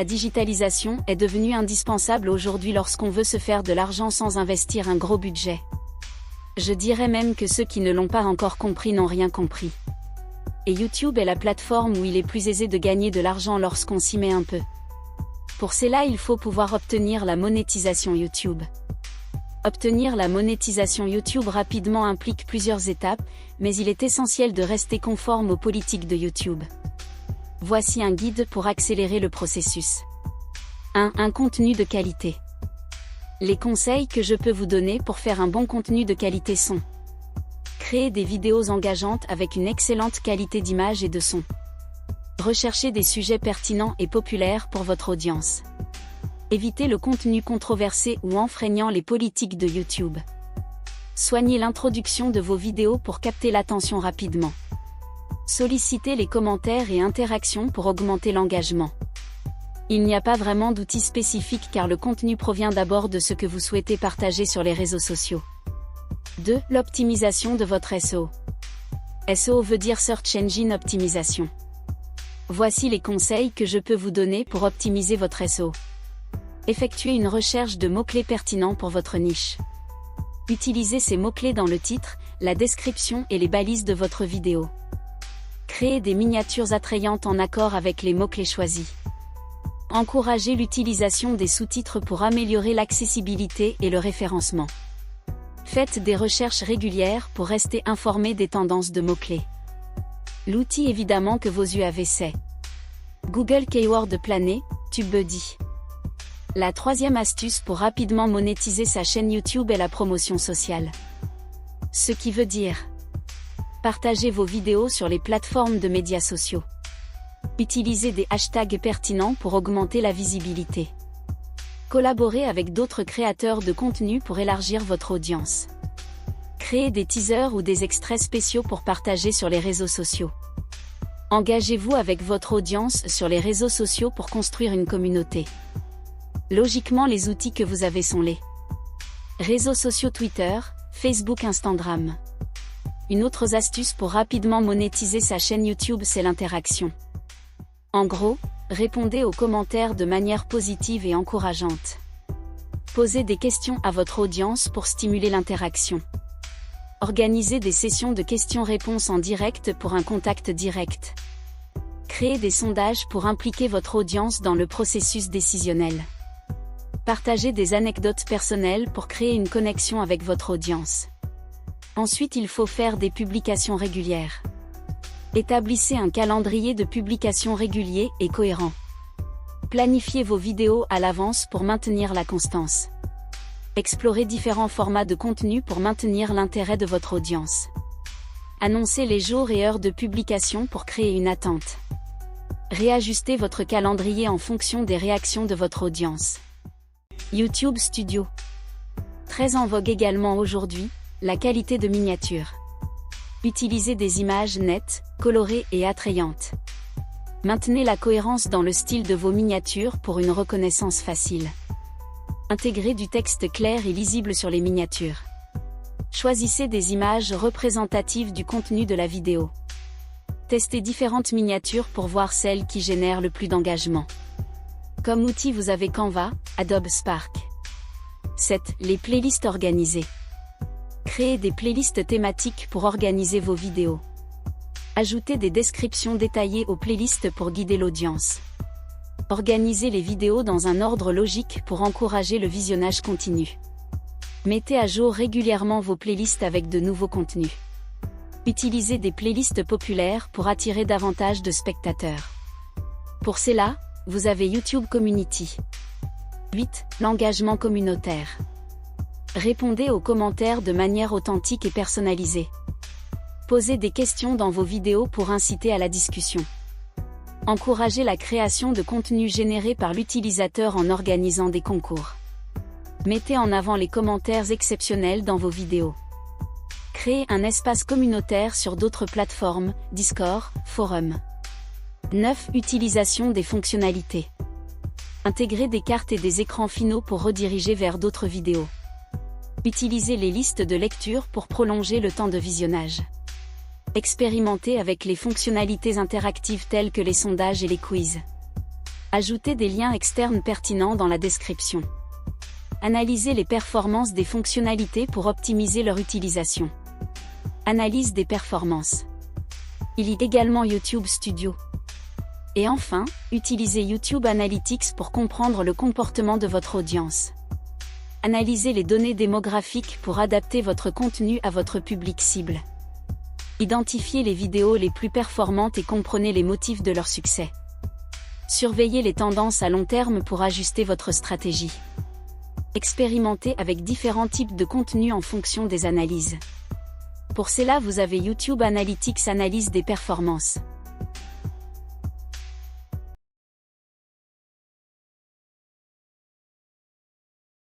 La digitalisation est devenue indispensable aujourd'hui lorsqu'on veut se faire de l'argent sans investir un gros budget. Je dirais même que ceux qui ne l'ont pas encore compris n'ont rien compris. Et YouTube est la plateforme où il est plus aisé de gagner de l'argent lorsqu'on s'y met un peu. Pour cela, il faut pouvoir obtenir la monétisation YouTube. Obtenir la monétisation YouTube rapidement implique plusieurs étapes, mais il est essentiel de rester conforme aux politiques de YouTube. Voici un guide pour accélérer le processus. 1. Un contenu de qualité. Les conseils que je peux vous donner pour faire un bon contenu de qualité sont: créer des vidéos engageantes avec une excellente qualité d'image et de son. Recherchez des sujets pertinents et populaires pour votre audience. Évitez le contenu controversé ou enfreignant les politiques de YouTube. Soignez l'introduction de vos vidéos pour capter l'attention rapidement. Sollicitez les commentaires et interactions pour augmenter l'engagement. Il n'y a pas vraiment d'outils spécifiques car le contenu provient d'abord de ce que vous souhaitez partager sur les réseaux sociaux. 2. L'optimisation de votre SEO. SEO veut dire Search Engine Optimization. Voici les conseils que je peux vous donner pour optimiser votre SEO. Effectuez une recherche de mots-clés pertinents pour votre niche. Utilisez ces mots-clés dans le titre, la description et les balises de votre vidéo. Créez des miniatures attrayantes en accord avec les mots-clés choisis. Encouragez l'utilisation des sous-titres pour améliorer l'accessibilité et le référencement. Faites des recherches régulières pour rester informé des tendances de mots-clés. L'outil évidemment que vos UAV c'est Google Keyword Planner, TubeBuddy. La troisième astuce pour rapidement monétiser sa chaîne YouTube est la promotion sociale. Ce qui veut dire: partagez vos vidéos sur les plateformes de médias sociaux. Utilisez des hashtags pertinents pour augmenter la visibilité. Collaborez avec d'autres créateurs de contenu pour élargir votre audience. Créez des teasers ou des extraits spéciaux pour partager sur les réseaux sociaux. Engagez-vous avec votre audience sur les réseaux sociaux pour construire une communauté. Logiquement, les outils que vous avez sont les réseaux sociaux Twitter, Facebook, Instagram. Une autre astuce pour rapidement monétiser sa chaîne YouTube, c'est l'interaction. En gros, répondez aux commentaires de manière positive et encourageante. Posez des questions à votre audience pour stimuler l'interaction. Organisez des sessions de questions-réponses en direct pour un contact direct. Créez des sondages pour impliquer votre audience dans le processus décisionnel. Partagez des anecdotes personnelles pour créer une connexion avec votre audience. Ensuite, il faut faire des publications régulières. Établissez un calendrier de publication régulier et cohérent. Planifiez vos vidéos à l'avance pour maintenir la constance. Explorez différents formats de contenu pour maintenir l'intérêt de votre audience. Annoncez les jours et heures de publication pour créer une attente. Réajustez votre calendrier en fonction des réactions de votre audience. YouTube Studio. Très en vogue également aujourd'hui, la qualité de miniature. Utilisez des images nettes, colorées et attrayantes. Maintenez la cohérence dans le style de vos miniatures pour une reconnaissance facile. Intégrez du texte clair et lisible sur les miniatures. Choisissez des images représentatives du contenu de la vidéo. Testez différentes miniatures pour voir celles qui génèrent le plus d'engagement. Comme outil, vous avez Canva, Adobe Spark. 7. Les playlists organisées. Créez des playlists thématiques pour organiser vos vidéos. Ajoutez des descriptions détaillées aux playlists pour guider l'audience. Organisez les vidéos dans un ordre logique pour encourager le visionnage continu. Mettez à jour régulièrement vos playlists avec de nouveaux contenus. Utilisez des playlists populaires pour attirer davantage de spectateurs. Pour cela, vous avez YouTube Community. 8. L'engagement communautaire. Répondez aux commentaires de manière authentique et personnalisée. Posez des questions dans vos vidéos pour inciter à la discussion. Encouragez la création de contenu généré par l'utilisateur en organisant des concours. Mettez en avant les commentaires exceptionnels dans vos vidéos. Créez un espace communautaire sur d'autres plateformes, Discord, forum. 9. Utilisation des fonctionnalités. Intégrez des cartes et des écrans finaux pour rediriger vers d'autres vidéos. Utilisez les listes de lecture pour prolonger le temps de visionnage. Expérimentez avec les fonctionnalités interactives telles que les sondages et les quiz. Ajoutez des liens externes pertinents dans la description. Analysez les performances des fonctionnalités pour optimiser leur utilisation. Analyse des performances. Il y a également YouTube Studio. Et enfin, utilisez YouTube Analytics pour comprendre le comportement de votre audience. Analysez les données démographiques pour adapter votre contenu à votre public cible. Identifiez les vidéos les plus performantes et comprenez les motifs de leur succès. Surveillez les tendances à long terme pour ajuster votre stratégie. Expérimentez avec différents types de contenus en fonction des analyses. Pour cela, vous avez YouTube Analytics Analyse des performances.